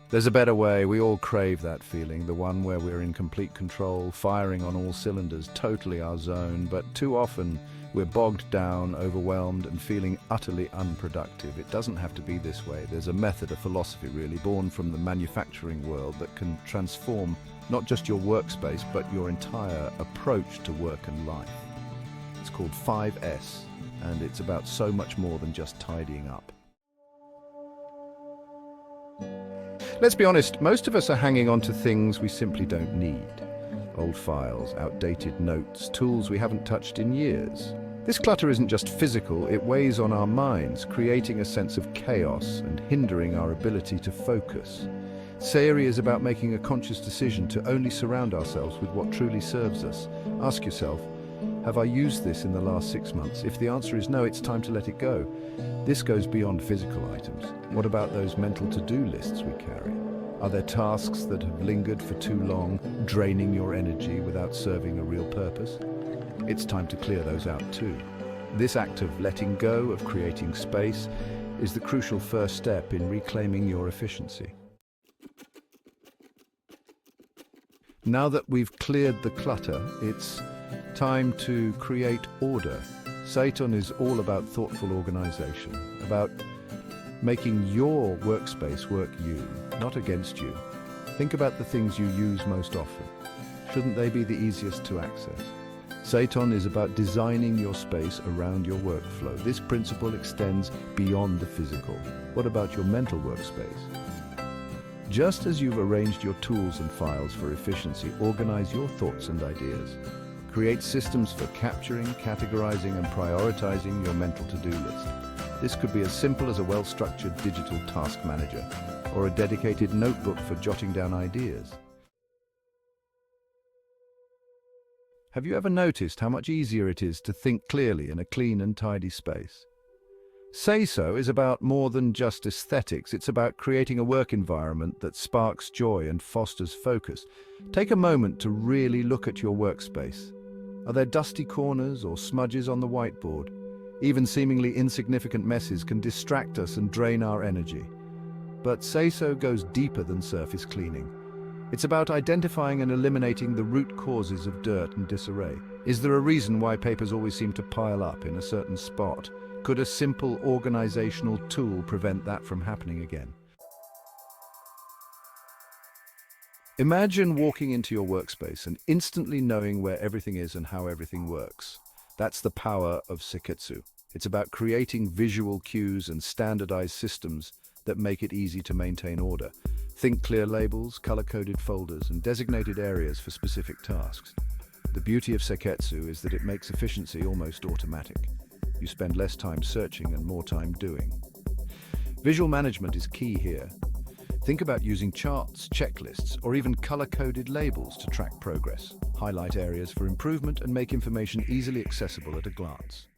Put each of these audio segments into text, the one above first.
There's a better way. We all crave that feeling, the one where we're in complete control, firing on all cylinders, totally our zone, but too often we're bogged down, overwhelmed, and feeling utterly unproductive. It doesn't have to be this way. There's a method, a philosophy really, born from the manufacturing world that can transform not just your workspace, but your entire approach to work and life. It's called 5S, and it's about so much more than just tidying up. Let's be honest, most of us are hanging on to things we simply don't need. Old files, outdated notes, tools we haven't touched in years. This clutter isn't just physical, it weighs on our minds, creating a sense of chaos and hindering our ability to focus. Seiri is about making a conscious decision to only surround ourselves with what truly serves us. Ask yourself, have I used this in the last 6 months? If the answer is no, it's time to let it go. This goes beyond physical items. What about those mental to-do lists we carry? Are there tasks that have lingered for too long, draining your energy without serving a real purpose? It's time to clear those out too. This act of letting go, of creating space, is the crucial first step in reclaiming your efficiency. Now that we've cleared the clutter, it's time to create order. Seiton is all about thoughtful organization, about making your workspace work you, not against you. Think about the things you use most often. Shouldn't they be the easiest to access? Seiton is about designing your space around your workflow. This principle extends beyond the physical. What about your mental workspace? Just as you've arranged your tools and files for efficiency, organize your thoughts and ideas. Create systems for capturing, categorizing, and prioritizing your mental to-do list. This could be as simple as a well-structured digital task manager, or a dedicated notebook for jotting down ideas. Have you ever noticed how much easier it is to think clearly in a clean and tidy space? Seiso is about more than just aesthetics. It's about creating a work environment that sparks joy and fosters focus. Take a moment to really look at your workspace. Are there dusty corners or smudges on the whiteboard? Even seemingly insignificant messes can distract us and drain our energy. But seiso goes deeper than surface cleaning. It's about identifying and eliminating the root causes of dirt and disarray. Is there a reason why papers always seem to pile up in a certain spot? Could a simple organizational tool prevent that from happening again? Imagine walking into your workspace and instantly knowing where everything is and how everything works. That's the power of seiketsu. It's about creating visual cues and standardized systems that make it easy to maintain order. Think clear labels, color-coded folders, and designated areas for specific tasks. The beauty of seiketsu is that it makes efficiency almost automatic. You spend less time searching and more time doing. Visual management is key here. Think about using charts, checklists, or even color-coded labels to track progress, highlight areas for improvement, and make information easily accessible at a glance.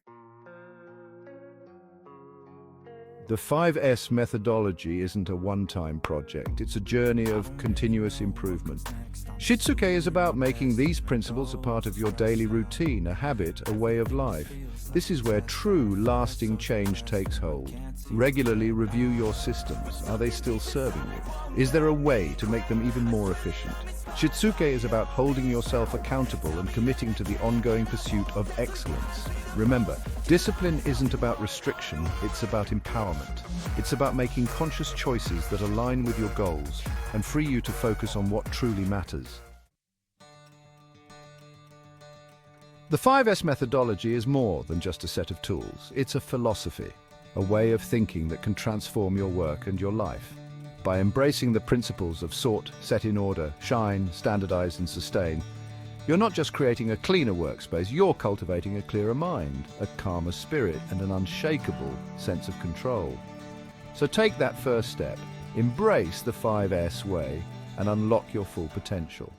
The 5S methodology isn't a one-time project, it's a journey of continuous improvement. Shitsuke is about making these principles a part of your daily routine, a habit, a way of life. This is where true, lasting change takes hold. Regularly review your systems. Are they still serving you? Is there a way to make them even more efficient? Shitsuke is about holding yourself accountable and committing to the ongoing pursuit of excellence. Remember, discipline isn't about restriction, it's about empowerment. It's about making conscious choices that align with your goals and free you to focus on what truly matters. The 5S methodology is more than just a set of tools. It's a philosophy, a way of thinking that can transform your work and your life. By embracing the principles of sort, set in order, shine, standardize, and sustain, you're not just creating a cleaner workspace, you're cultivating a clearer mind, a calmer spirit, and an unshakable sense of control. So take that first step, embrace the 5S way, and unlock your full potential.